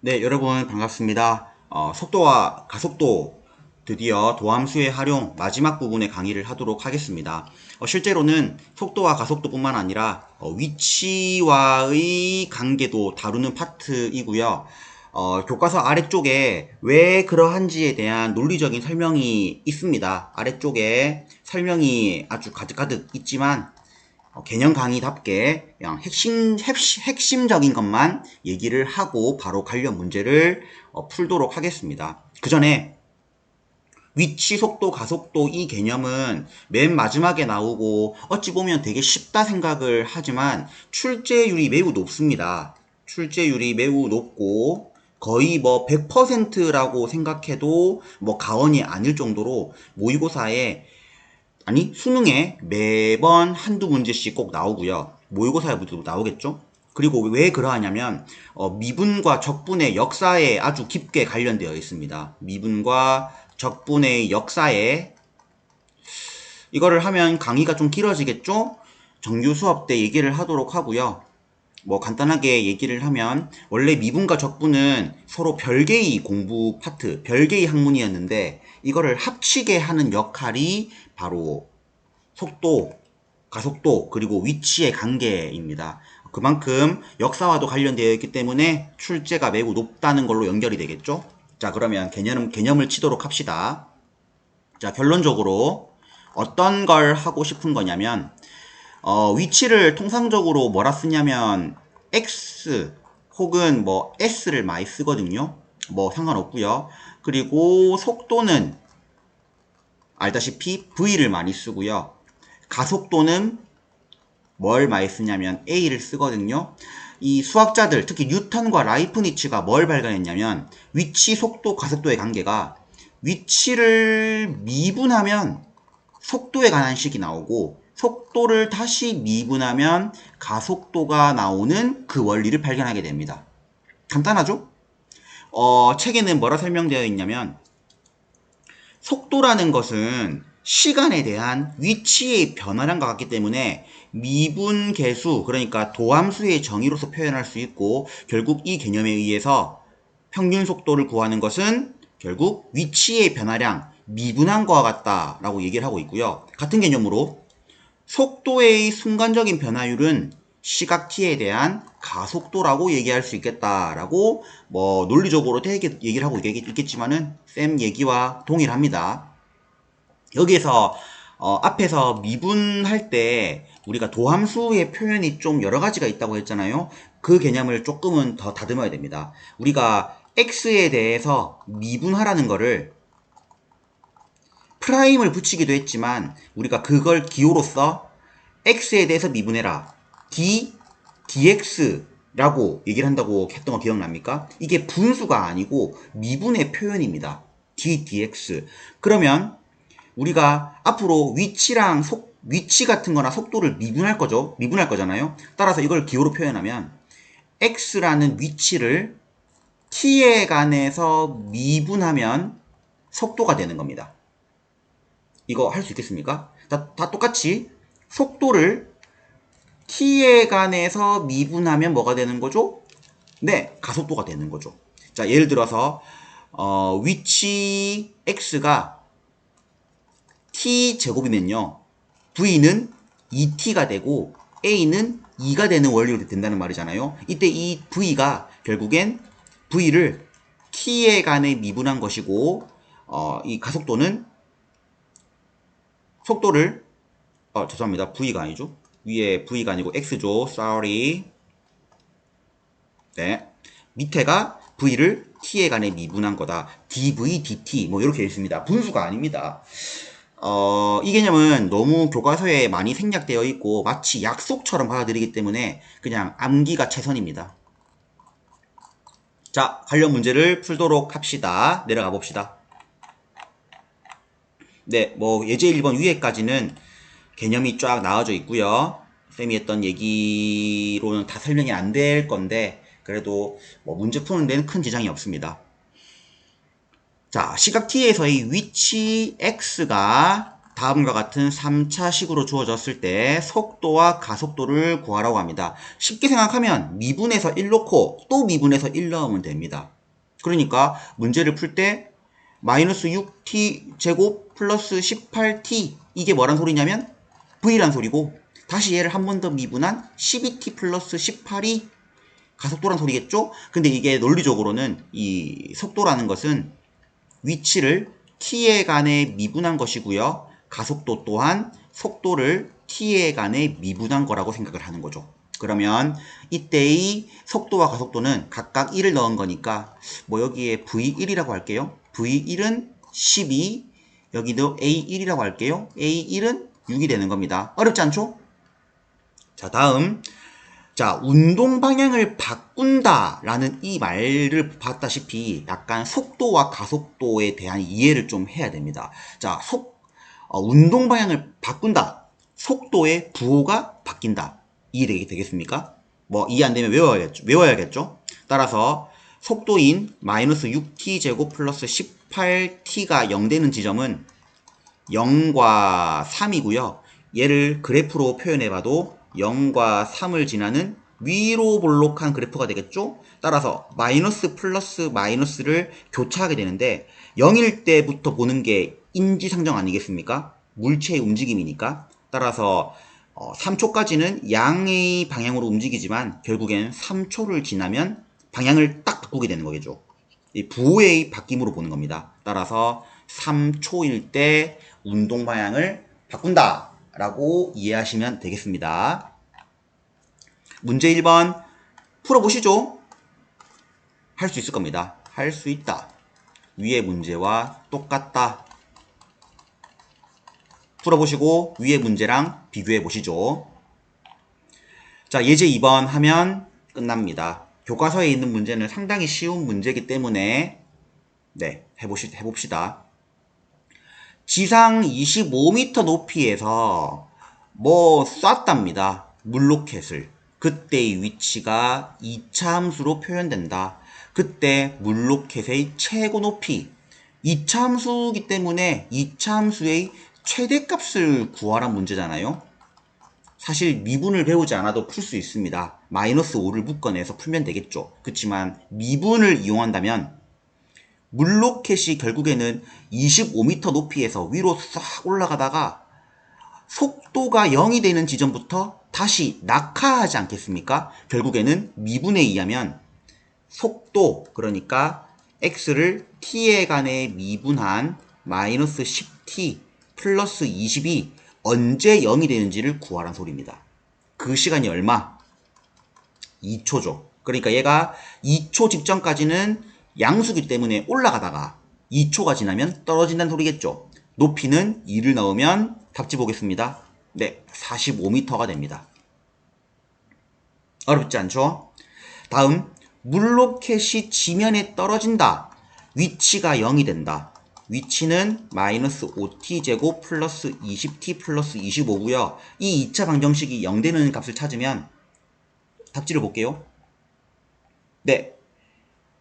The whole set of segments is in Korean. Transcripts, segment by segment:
네, 여러분 반갑습니다. 속도와 가속도 드디어 도함수의 활용 마지막 부분의 강의를 하도록 하겠습니다. 실제로는 속도와 가속도뿐만 아니라 위치와의 관계도 다루는 파트이고요. 교과서 아래쪽에 왜 그러한지에 대한 논리적인 설명이 있습니다. 아래쪽에 설명이 아주 가득가득 있지만 개념 강의답게 그냥 핵심적인 것만 얘기를 하고 바로 관련 문제를 풀도록 하겠습니다. 그 전에 위치, 속도, 가속도 이 개념은 맨 마지막에 나오고 어찌 보면 되게 쉽다 생각을 하지만 출제율이 매우 높습니다. 출제율이 매우 높고 거의 뭐 100%라고 생각해도 뭐 과언이 아닐 정도로 모의고사에 수능에 매번 한두 문제씩 꼭 나오고요. 모의고사에도 나오겠죠? 그리고 왜 그러하냐면 미분과 적분의 역사에 아주 깊게 관련되어 있습니다. 미분과 적분의 역사에 이거를 하면 강의가 좀 길어지겠죠? 정규 수업 때 얘기를 하도록 하고요. 뭐 간단하게 얘기를 하면 원래 미분과 적분은 서로 별개의 공부 파트, 별개의 학문이었는데 이거를 합치게 하는 역할이 바로 속도, 가속도, 그리고 위치의 관계입니다. 그만큼 역사와도 관련되어 있기 때문에 출제가 매우 높다는 걸로 연결이 되겠죠? 자, 그러면 개념을 치도록 합시다. 자, 결론적으로 어떤 걸 하고 싶은 거냐면, 위치를 통상적으로 뭐라 쓰냐면, X 혹은 뭐 S를 많이 쓰거든요. 뭐 상관없고요. 그리고 속도는 알다시피 V를 많이 쓰고요. 가속도는 뭘 많이 쓰냐면 A를 쓰거든요. 이 수학자들, 특히 뉴턴과 라이프니츠가 뭘 발견했냐면 위치, 속도, 가속도의 관계가 위치를 미분하면 속도에 관한 식이 나오고 속도를 다시 미분하면 가속도가 나오는 그 원리를 발견하게 됩니다. 간단하죠? 책에는 뭐라 설명되어 있냐면 속도라는 것은 시간에 대한 위치의 변화량과 같기 때문에 미분계수, 그러니까 도함수의 정의로서 표현할 수 있고 결국 이 개념에 의해서 평균 속도를 구하는 것은 결국 위치의 변화량, 미분한과 같다라고 얘기를 하고 있고요. 같은 개념으로 속도의 순간적인 변화율은 시각 t에 대한 가속도라고 얘기할 수 있겠다라고 뭐 논리적으로 되게 얘기를 하고 있겠지만은 쌤 얘기와 동일합니다. 여기에서 앞에서 미분할 때 우리가 도함수의 표현이 좀 여러 가지가 있다고 했잖아요. 그 개념을 조금은 더 다듬어야 됩니다. 우리가 x에 대해서 미분하라는 거를 프라임을 붙이기도 했지만 우리가 그걸 기호로서 x에 대해서 미분해라. dx라고 얘기를 한다고 했던 거 기억납니까? 이게 분수가 아니고 미분의 표현입니다. dx. 그러면 우리가 앞으로 위치 같은 거나 속도를 미분할 거죠. 미분할 거잖아요. 따라서 이걸 기호로 표현하면 x라는 위치를 t에 관해서 미분하면 속도가 되는 겁니다. 이거 할 수 있겠습니까? 다 똑같이 속도를 t에 관해서 미분하면 뭐가 되는 거죠? 네, 가속도가 되는 거죠. 자, 예를 들어서 위치 x가 t제곱이면요. v는 2t가 되고 a는 2가 되는 원리로 된다는 말이잖아요. 이때 이 v가 결국엔 v를 t에 관해 미분한 것이고 이 가속도는 속도를 죄송합니다. v가 아니죠. 위에 v가 아니고 x죠. sorry. 네. 밑에가 v를 t에 관해 미분한 거다. dv, dt 뭐 이렇게 있습니다. 분수가 아닙니다. 이 개념은 너무 교과서에 많이 생략되어 있고 마치 약속처럼 받아들이기 때문에 그냥 암기가 최선입니다. 자, 관련 문제를 풀도록 합시다. 내려가 봅시다. 네, 뭐 예제 1번 위에까지는 개념이 쫙 나와져 있고요. 쌤이 했던 얘기로는 다 설명이 안 될 건데 그래도 뭐 문제 푸는 데는 큰 지장이 없습니다. 자, 시각 t에서의 위치 x가 다음과 같은 3차식으로 주어졌을 때 속도와 가속도를 구하라고 합니다. 쉽게 생각하면 미분해서 1 넣고 또 미분해서 1 넣으면 됩니다. 그러니까 문제를 풀 때 마이너스 6t 제곱 플러스 18t 이게 뭐란 소리냐면 v란 소리고, 다시 얘를 한 번 더 미분한 12t 플러스 18이 가속도란 소리겠죠? 근데 이게 논리적으로는 이 속도라는 것은 위치를 t에 관해 미분한 것이고요. 가속도 또한 속도를 t에 관해 미분한 거라고 생각을 하는 거죠. 그러면 이때의 속도와 가속도는 각각 1을 넣은 거니까 뭐 여기에 v1이라고 할게요. v1은 12, 여기도 a1이라고 할게요. a1은 6이 되는 겁니다. 어렵지 않죠? 자, 다음. 자, 운동 방향을 바꾼다 라는 이 말을 봤다시피 약간 속도와 가속도에 대한 이해를 좀 해야 됩니다. 자, 운동 방향을 바꾼다. 속도의 부호가 바뀐다. 이해 되겠습니까? 뭐 이해 안 되면 외워야겠죠? 따라서 속도인 마이너스 6t 제곱 플러스 18t가 0 되는 지점은 0과 3이고요. 얘를 그래프로 표현해봐도 0과 3을 지나는 위로 볼록한 그래프가 되겠죠? 따라서 마이너스 플러스 마이너스를 교차하게 되는데 0일 때부터 보는 게 인지상정 아니겠습니까? 물체의 움직임이니까. 따라서 3초까지는 양의 방향으로 움직이지만 결국엔 3초를 지나면 방향을 딱 바꾸게 되는 거겠죠. 이 부호의 바뀜으로 보는 겁니다. 따라서 3초일 때 운동 방향을 바꾼다 라고 이해하시면 되겠습니다. 문제 1번 풀어보시죠. 할 수 있을 겁니다. 할 수 있다. 위의 문제와 똑같다. 풀어보시고 위의 문제랑 비교해 보시죠. 자, 예제 2번 하면 끝납니다. 교과서에 있는 문제는 상당히 쉬운 문제이기 때문에 네, 해봅시다. 지상 25m 높이에서 뭐 쐈답니다. 물로켓을. 그때의 위치가 2차 함수로 표현된다. 그때 물로켓의 최고 높이 2차 함수이기 때문에 2차 함수의 최대값을 구하란 문제잖아요. 사실 미분을 배우지 않아도 풀 수 있습니다. 마이너스 5를 묶어내서 풀면 되겠죠. 그렇지만 미분을 이용한다면 물로켓이 결국에는 25m 높이에서 위로 싹 올라가다가 속도가 0이 되는 지점부터 다시 낙하하지 않겠습니까? 결국에는 미분에 의하면 속도, 그러니까 x를 t에 관해 미분한 마이너스 10t 플러스 20이 언제 0이 되는지를 구하란 소리입니다. 그 시간이 얼마? 2초죠. 그러니까 얘가 2초 직전까지는 양수기 때문에 올라가다가 2초가 지나면 떨어진다는 소리겠죠. 높이는 2를 넣으면 답지 보겠습니다. 네, 45m가 됩니다. 어렵지 않죠? 다음, 물로켓이 지면에 떨어진다. 위치가 0이 된다. 위치는 마이너스 5t제곱 플러스 20t 플러스 25고요. 이 2차 방정식이 0 되는 값을 찾으면 답지를 볼게요. 네,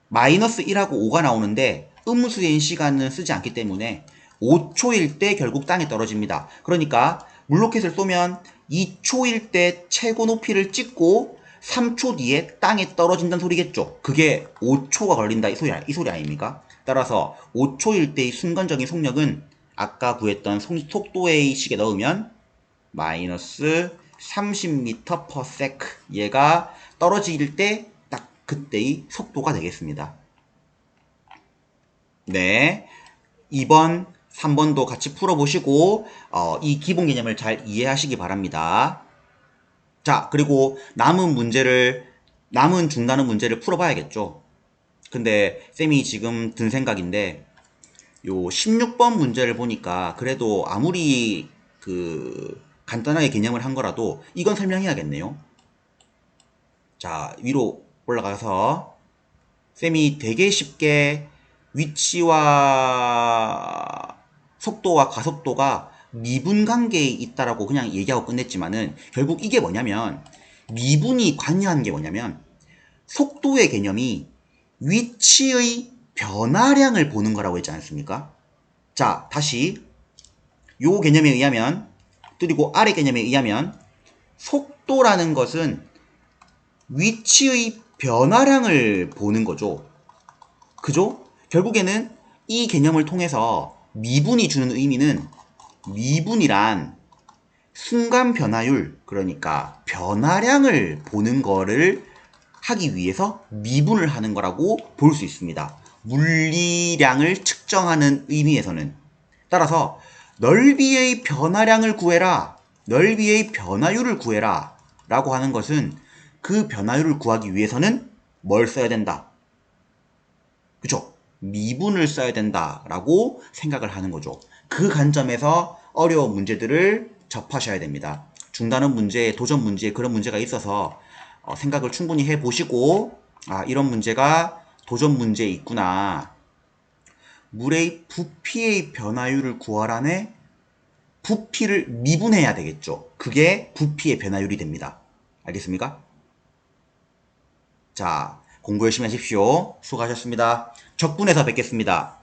마이너스 1하고 5가 나오는데 음수인 시간은 쓰지 않기 때문에 5초일 때 결국 땅에 떨어집니다. 그러니까 물로켓을 쏘면 2초일 때 최고 높이를 찍고 3초 뒤에 땅에 떨어진다는 소리겠죠. 그게 5초가 걸린다 이 소리 아닙니까? 따라서 5초일 때의 순간적인 속력은 아까 구했던 속도의 식에 넣으면 마이너스 30m/s 얘가 떨어질 때 딱 그때의 속도가 되겠습니다. 네, 2번, 3번도 같이 풀어보시고 이 기본 개념을 잘 이해하시기 바랍니다. 자, 그리고 남은 중단원 문제를 풀어봐야겠죠. 근데 쌤이 지금 든 생각인데 요 16번 문제를 보니까 그래도 아무리 간단하게 개념을 한 거라도 이건 설명해야겠네요. 자, 위로 올라가서 쌤이 되게 쉽게 위치와 속도와 가속도가 미분 관계에 있다라고 그냥 얘기하고 끝냈지만은 결국 이게 뭐냐면 미분이 관여하는 게 뭐냐면 속도의 개념이 위치의 변화량을 보는 거라고 했지 않습니까? 자, 다시 요 개념에 의하면 그리고 아래 개념에 의하면 속도라는 것은 위치의 변화량을 보는 거죠. 그죠? 결국에는 이 개념을 통해서 미분이 주는 의미는 미분이란 순간 변화율, 그러니까 변화량을 보는 거를 하기 위해서 미분을 하는 거라고 볼 수 있습니다. 물리량을 측정하는 의미에서는. 따라서 넓이의 변화량을 구해라, 넓이의 변화율을 구해라 라고 하는 것은 그 변화율을 구하기 위해서는 뭘 써야 된다? 그쵸? 미분을 써야 된다라고 생각을 하는 거죠. 그 관점에서 어려운 문제들을 접하셔야 됩니다. 중단원 문제, 도전 문제 그런 문제가 있어서 생각을 충분히 해보시고 이런 문제가 도전 문제에 있구나. 물의 부피의 변화율을 구하라네 부피를 미분해야 되겠죠. 그게 부피의 변화율이 됩니다. 알겠습니까? 자, 공부 열심히 하십시오. 수고하셨습니다. 적분에서 뵙겠습니다.